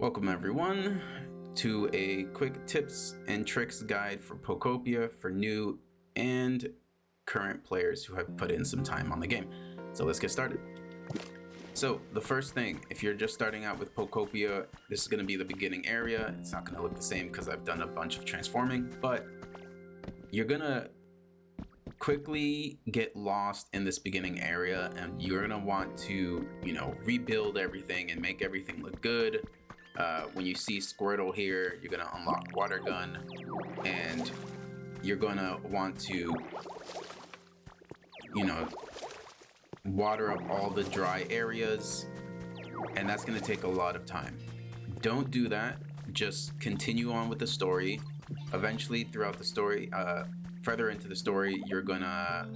Welcome everyone to a quick tips and tricks guide for Pokopia for new and current players who have put in some time on the game. So let's get started. So the first thing, if you're just starting out with Pokopia, this is going to be the beginning area. It's not going to look the same because I've done a bunch of transforming, but you're going to quickly get lost in this beginning area and you're going to want to, rebuild everything and make everything look good. When you see Squirtle here, you're going to unlock Water Gun, and you're going to want to, water up all the dry areas, and that's going to take a lot of time. Don't do that. Just continue on with the story. Eventually, throughout the story, further into the story, you're going to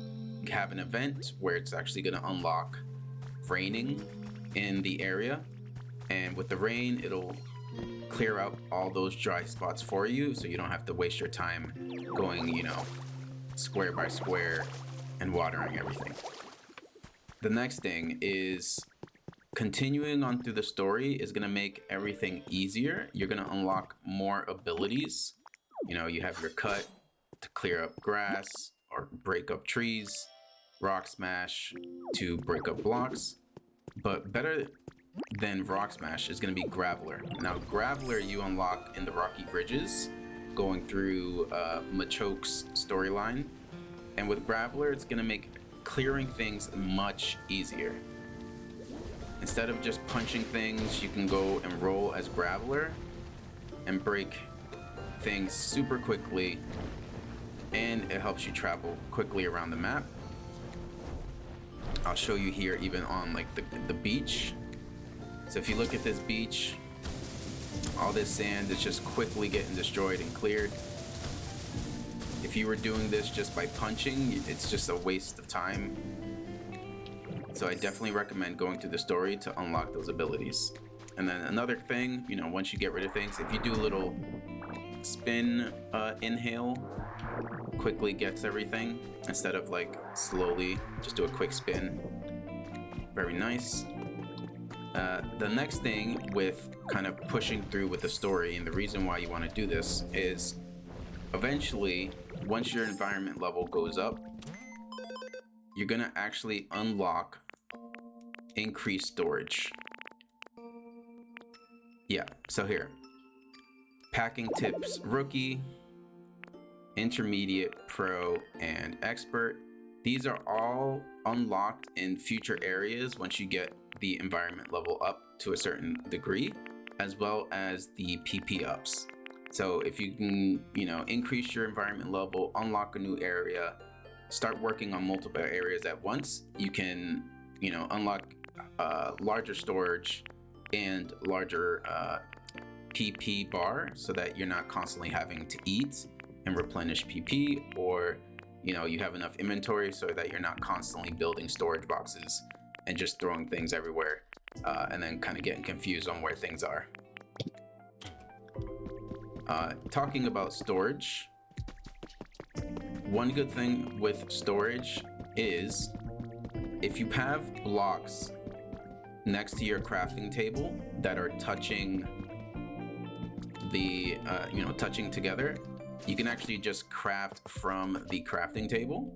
have an event where it's actually going to unlock raining in the area. And with the rain, it'll clear out all those dry spots for you, so you don't have to waste your time going, square by square and watering everything. The next thing is continuing on through the story is going to make everything easier. You're going to unlock more abilities. You have your cut to clear up grass or break up trees, rock smash to break up blocks, but better than Rock Smash is going to be Graveler. Now, Graveler you unlock in the Rocky Ridges, going through Machoke's storyline. And with Graveler, it's going to make clearing things much easier. Instead of just punching things, you can go and roll as Graveler and break things super quickly, and it helps you travel quickly around the map. I'll show you here even on the beach. So if you look at this beach, all this sand is just quickly getting destroyed and cleared. If you were doing this just by punching, it's just a waste of time. So I definitely recommend going through the story to unlock those abilities. And then another thing, once you get rid of things, if you do a little spin inhale, quickly gets everything instead of slowly, just do a quick spin. Very nice. The next thing with kind of pushing through with the story, and the reason why you want to do this is eventually, once your environment level goes up, you're going to actually unlock increased storage. Yeah, so here, packing tips rookie, intermediate, pro, and expert. These are all unlocked in future areas once you get the environment level up to a certain degree, as well as the PP ups. So if you can, increase your environment level, unlock a new area, start working on multiple areas at once, you can, unlock larger storage and larger PP bar, so that you're not constantly having to eat and replenish PP, or you have enough inventory so that you're not constantly building storage boxes and just throwing things everywhere, and then kind of getting confused on where things are. Talking about storage, one good thing with storage is if you have blocks next to your crafting table that are touching the touching together, you can actually just craft from the crafting table.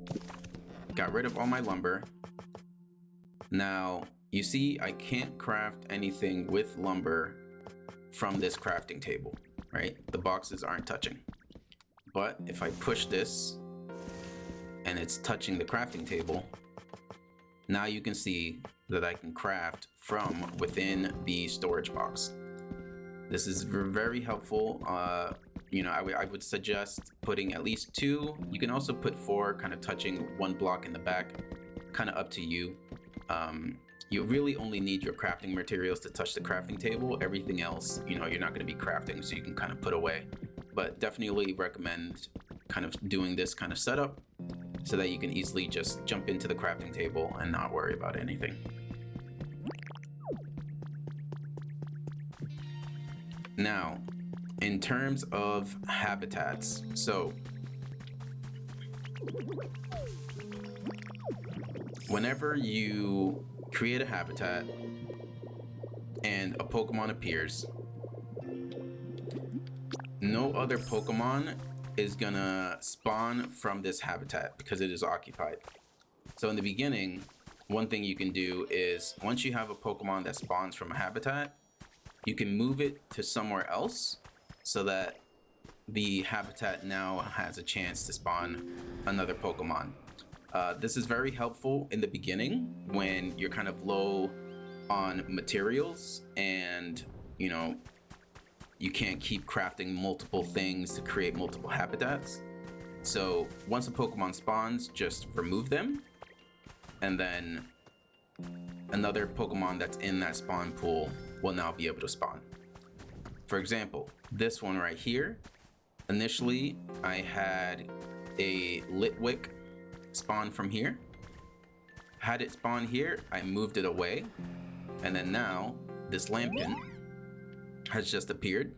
Got rid of all my lumber. Now, you see, I can't craft anything with lumber from this crafting table, right? The boxes aren't touching. But if I push this and it's touching the crafting table, now you can see that I can craft from within the storage box. This is very helpful. I would suggest putting at least 2. You can also put 4, kind of touching one block in the back, kind of up to you. You really only need your crafting materials to touch the crafting table. Everything else, you're not going to be crafting, so you can kind of put away. But definitely recommend kind of doing this kind of setup so that you can easily just jump into the crafting table and not worry about anything. Now, in terms of habitats, so whenever you create a habitat and a Pokemon appears, no other Pokemon is gonna spawn from this habitat because it is occupied. So in the beginning, one thing you can do is once you have a Pokemon that spawns from a habitat, you can move it to somewhere else so that the habitat now has a chance to spawn another Pokemon. This is very helpful in the beginning when you're kind of low on materials and you can't keep crafting multiple things to create multiple habitats. So once a Pokemon spawns, just remove them, and then another Pokemon that's in that spawn pool will now be able to spawn. For example, this one right here, initially I had a Litwick spawn from here. Had it spawn here, I moved it away, and then now this Lampent has just appeared.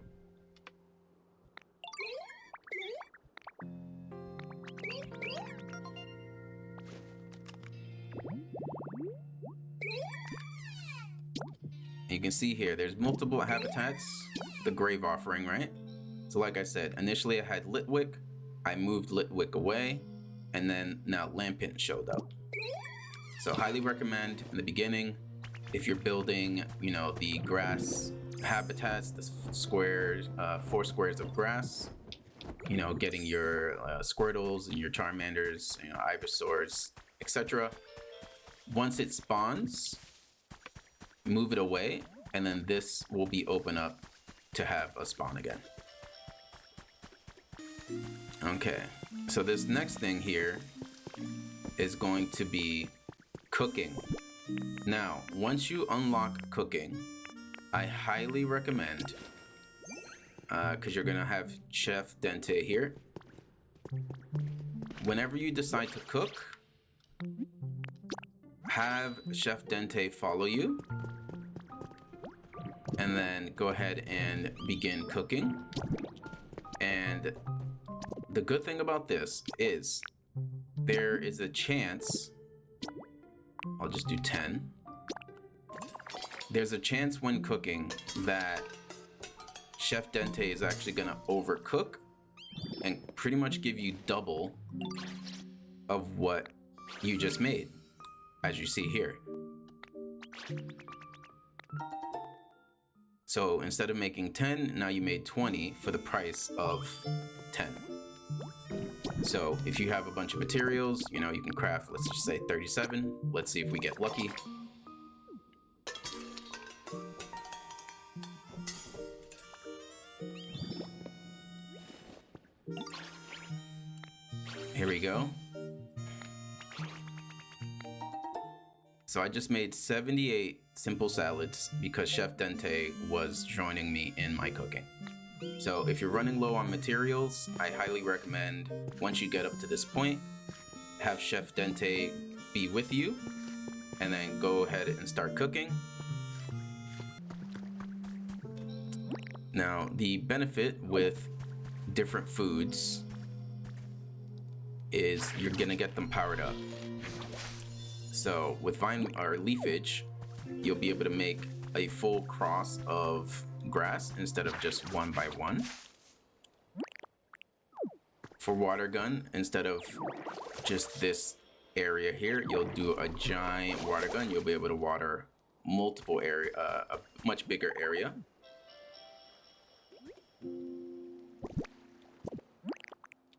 You can see here, there's multiple habitats, the Grave Offering, right? So like I said, initially I had Litwick, I moved Litwick away, and then now Lampent showed up. So highly recommend in the beginning, if you're building, the grass habitats, the squares, 4 squares of grass, getting your Squirtles and your Charmanders, Ivysaurs, etc. Once it spawns, move it away, and then this will be open up to have a spawn again. Okay, so this next thing here is going to be cooking. Now, once you unlock cooking, I highly recommend, because you're gonna have Chef Dente here, whenever you decide to cook, have Chef Dente follow you, and then go ahead and begin cooking. And the good thing about this is there is a chance, I'll just do 10. There's a chance when cooking that Chef Dente is actually gonna overcook and pretty much give you double of what you just made, as you see here. So instead of making 10, now you made 20 for the price of 10. So if you have a bunch of materials, you can craft, let's just say 37. Let's see if we get lucky. Here we go. So I just made 78 simple salads because Chef Dente was joining me in my cooking. So if you're running low on materials, I highly recommend, once you get up to this point, have Chef Dente be with you, and then go ahead and start cooking. Now, the benefit with different foods is you're gonna get them powered up. So with vine or leafage, you'll be able to make a full cross of grass instead of just 1 by 1. For water gun, instead of just this area here, you'll do a giant water gun. You'll be able to water multiple area, a much bigger area.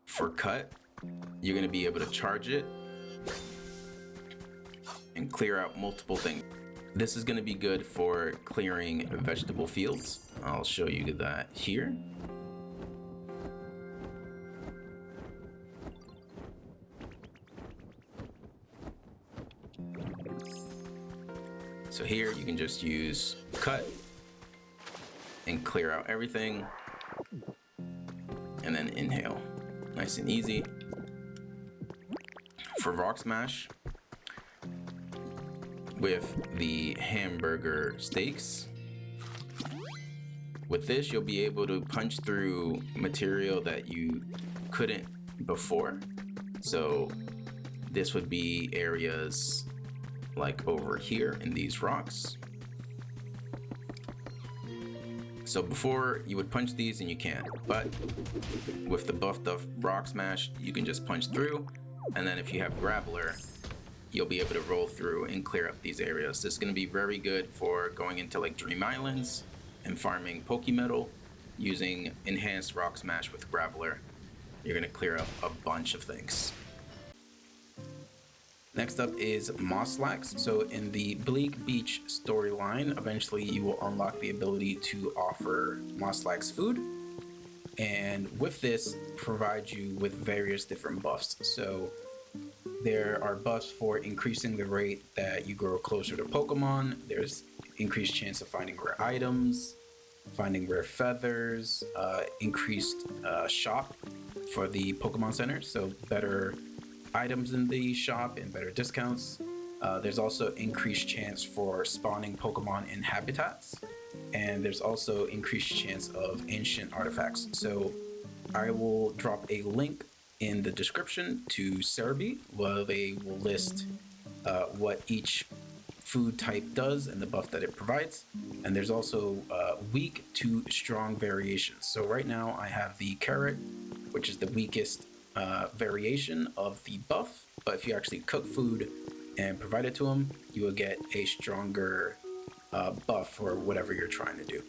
For cut, you're gonna be able to charge it and clear out multiple things. This is going to be good for clearing vegetable fields. I'll show you that here. So here you can just use cut and clear out everything, and then inhale. Nice and easy. For rock smash, with the hamburger steaks, with this you'll be able to punch through material that you couldn't before. So this would be areas like over here in these rocks. So before you would punch these and you can't, but with the buffed up Rock Smash, you can just punch through. And then if you have Graveler, you'll be able to roll through and clear up these areas. This is going to be very good for going into like Dream Islands and farming Pokemetal using enhanced Rock Smash with Graveler. You're going to clear up a bunch of things. Next up is Mosslax. So in the Bleak Beach storyline, eventually you will unlock the ability to offer Mosslax food. And with this, provide you with various different buffs. So there are buffs for increasing the rate that you grow closer to Pokemon. There's increased chance of finding rare items, finding rare feathers, increased shop for the Pokemon Center, so better items in the shop and better discounts. There's also increased chance for spawning Pokemon in habitats, and there's also increased chance of ancient artifacts. So I will drop a link in the description to Cerebi, where they will list what each food type does and the buff that it provides. And there's also weak to strong variations. So right now I have the carrot, which is the weakest variation of the buff, but if you actually cook food and provide it to them, you will get a stronger buff for whatever you're trying to do.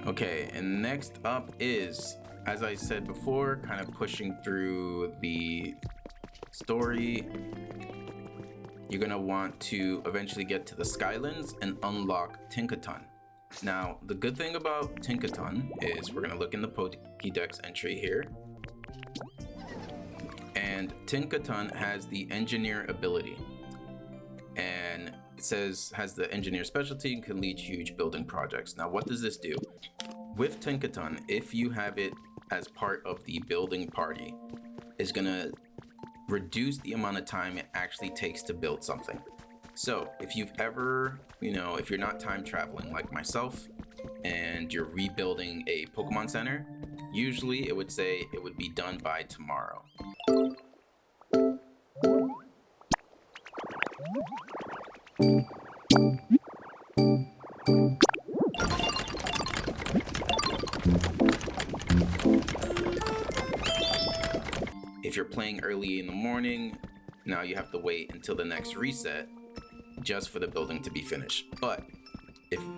Okay, and next up is, as I said before, kind of pushing through the story. You're gonna want to eventually get to the Skylands and unlock Tinkaton. Now, the good thing about Tinkaton is we're gonna look in the Pokédex entry here. And Tinkaton has the engineer ability. And it says has the engineer specialty and can lead huge building projects. Now, what does this do? With Tinkaton, if you have it as part of the building party, it's gonna reduce the amount of time it actually takes to build something. So if you've ever, if you're not time traveling like myself and you're rebuilding a Pokemon Center, usually it would say it would be done by tomorrow. If you're playing early in the morning, now you have to wait until the next reset just for the building to be finished. But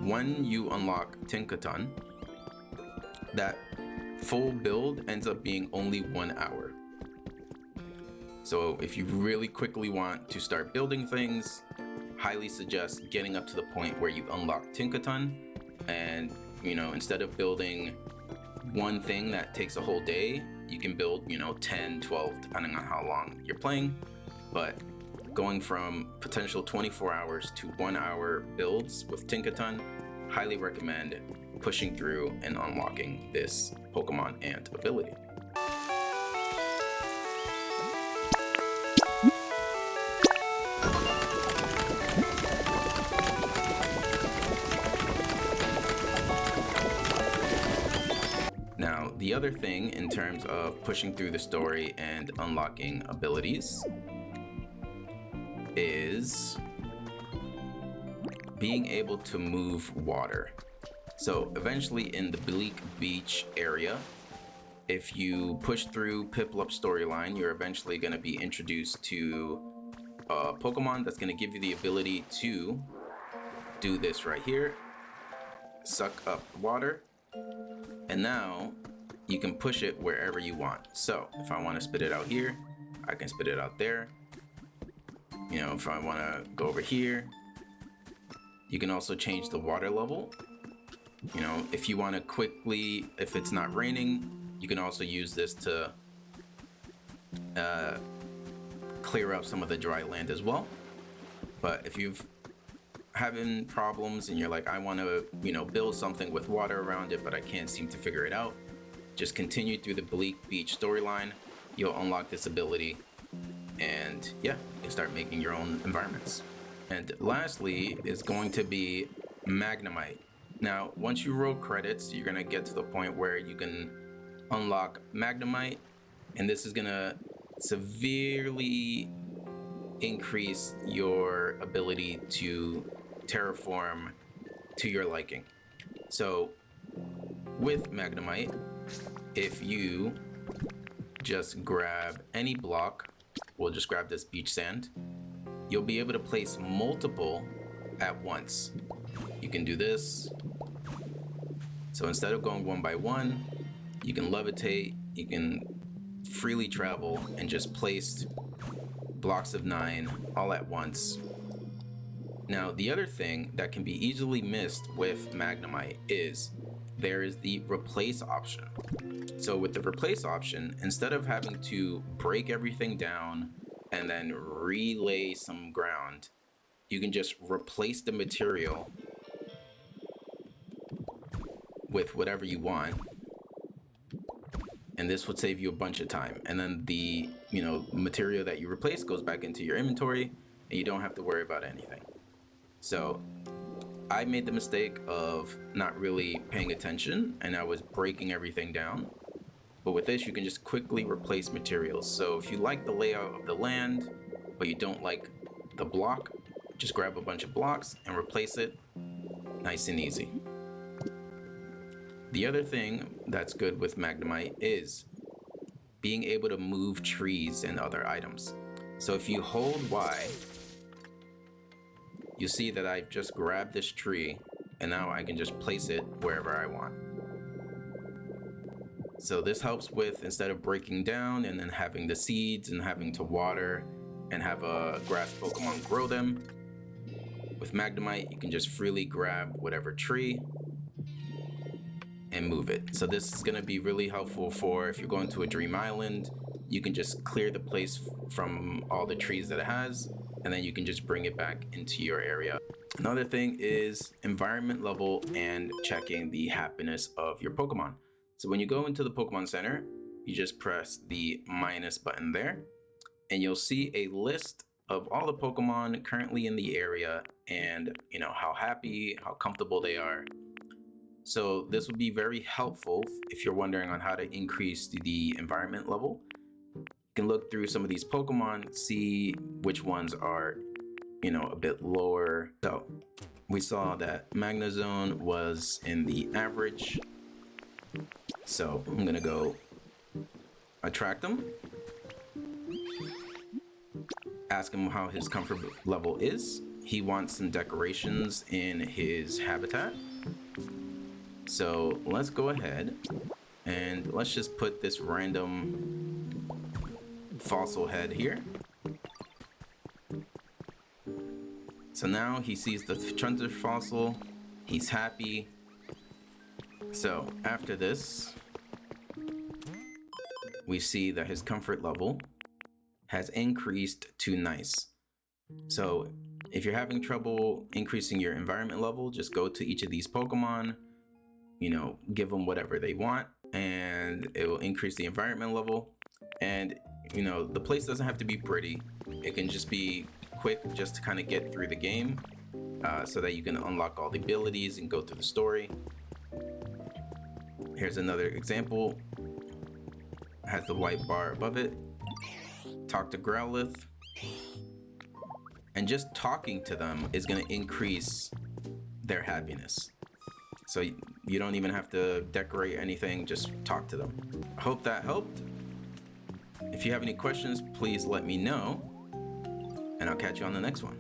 when you unlock Tinkaton, that full build ends up being only 1 hour. So if you really quickly want to start building things, highly suggest getting up to the point where you unlock Tinkaton, and instead of building one thing that takes a whole day, you can build 10, 12, depending on how long you're playing. But going from potential 24 hours to 1 hour builds with Tinkaton, highly recommend pushing through and unlocking this Pokemon Ant ability. Now, the other thing in terms of pushing through the story and unlocking abilities is being able to move water. So eventually in the Bleak Beach area, if you push through Piplup storyline, you're eventually going to be introduced to a Pokemon that's going to give you the ability to do this right here, suck up water, and now you can push it wherever you want. So if I want to spit it out here, I can spit it out there. If I want to go over here, you can also change the water level. If you want to quickly, if it's not raining, you can also use this to clear up some of the dry land as well. But if you've having problems and you're like, I want to, build something with water around it, but I can't seem to figure it out, just continue through the Bleak Beach storyline. You'll unlock this ability, and yeah, you can start making your own environments. And lastly is going to be Magnemite. Now, once you roll credits, you're gonna get to the point where you can unlock Magnemite, and this is gonna severely increase your ability to terraform to your liking. So with Magnemite, if you just grab any block, we'll just grab this beach sand, you'll be able to place multiple at once. You can do this. So instead of going one by one, you can levitate, you can freely travel and just place blocks of 9 all at once. Now, the other thing that can be easily missed with Magnemite is there is the replace option. So with the replace option, instead of having to break everything down and then relay some ground, you can just replace the material with whatever you want, and this would save you a bunch of time. And then the material that you replace goes back into your inventory and you don't have to worry about anything. So I made the mistake of not really paying attention and I was breaking everything down. But with this, you can just quickly replace materials. So if you like the layout of the land, but you don't like the block, just grab a bunch of blocks and replace it. Nice and easy. The other thing that's good with Magnemite is being able to move trees and other items. So if you hold Y, you see that I've just grabbed this tree and now I can just place it wherever I want. So this helps with, instead of breaking down and then having the seeds and having to water and have a grass Pokemon grow them, with Magnemite you can just freely grab whatever tree and move it. So this is going to be really helpful for if you're going to a dream island, you can just clear the place from all the trees that it has, and then you can just bring it back into your area. Another thing is environment level and checking the happiness of your Pokemon. So when you go into the Pokemon Center, you just press the minus button there, and you'll see a list of all the Pokemon currently in the area and how happy, how comfortable they are. So this will be very helpful if you're wondering on how to increase the environment level. You can look through some of these Pokemon, see which ones are, a bit lower. So we saw that Magnezone was in the average. So I'm gonna go attract him. Ask him how his comfort level is. He wants some decorations in his habitat. So let's go ahead and let's just put this random fossil head here. So now he sees the Chunter fossil, he's happy. So after this, we see that his comfort level has increased to nice. So if you're having trouble increasing your environment level, just go to each of these Pokemon, give them whatever they want, and it will increase the environment level. And the place doesn't have to be pretty. It can just be quick, just to kind of get through the game, so that you can unlock all the abilities and go through the story. Here's another example. Has the white bar above it. Talk to Growlithe, and just talking to them is going to increase their happiness. So you don't even have to decorate anything, just talk to them. I hope that helped. If you have any questions, please let me know, and I'll catch you on the next one.